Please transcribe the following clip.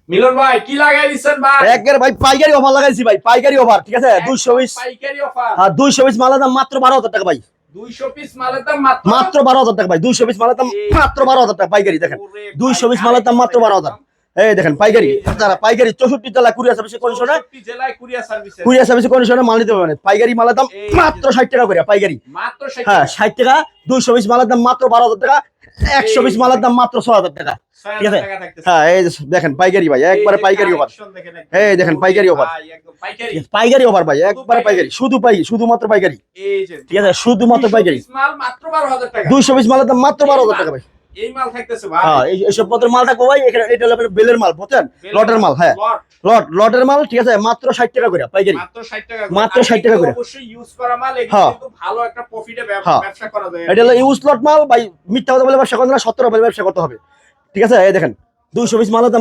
মিলন ভাই কি লাগাই দিচ্ছেন ভাই? একের ভাই পাইকারি অফার লাগাইছি ভাই, পাইকারি অফার, ঠিক আছে? 220 পাইকারি অফার। হ্যাঁ 200 পিস মালের দাম মাত্র 12,000 টাকা ভাই, 200 পিস মালের দাম মাত্র মাত্র 12,000 টাকা ভাই, 200 পিস মালের দাম মাত্র 12,000 টাকা পাইকারি। দেখেন 200 পিস মালের দাম মাত্র 12,000। এই দেখেন পাইকারি, যারা পাইকারি 64 জেলা কুরিয়ার সার্ভিসে কন্ডিশনে, 64 জেলায় কুরিয়ার সার্ভিস, কুরিয়ার সার্ভিসে কন্ডিশনে মাল নিতে পারবেন। পাইকারি মালের দাম মাত্র 60 টাকা করে পাইকারি, মাত্র 60 হ্যাঁ 60 টাকা। 200 পিস মালের দাম মাত্র 12,000 টাকা, 100 পিস মালের দাম মাত্র 6,000 টাকা, ঠিক আছে? হ্যাঁ এই যে দেখেন পাইকারি ভাই, একবারে পাইকারি অফার। এই দেখেন পাইকারি অফার, পাইকারি অফার ভাই, একবারে পাইকারি, শুধুমাত্র পাইকারি, ঠিক আছে? শুধুমাত্র পাইকারি, মাল মাত্র 12,000 টাকা। 200 পিস মালের দাম মাত্র 12,000 টাকা ভাই। এই মাল থাকতেছে ভাই। হ্যাঁ এইসব পত্রের মাল থাকবো ভাই এখানে। এটা হলো আপনার বেলের মাল, বুঝছেন? লটের মাল, হ্যাঁ লটের মাল, ঠিক আছে? মাত্র 60 টাকা করে পাইকারি, মাত্র 60 টাকা, মাত্র 60 টাকা করে। অবশ্যই ইউজ করা মাল, এগুলো কিন্তু ভালো একটা প্রফিটে ব্যবসা করা যায়। এটা হলো ইউজ লট মাল ভাই, মিথ্যা কথা বলে ব্যবসা করতে না, সত্য বলে ব্যবসা করতে হবে, ঠিক আছে? এই দেখেন 200 পিস মালের দাম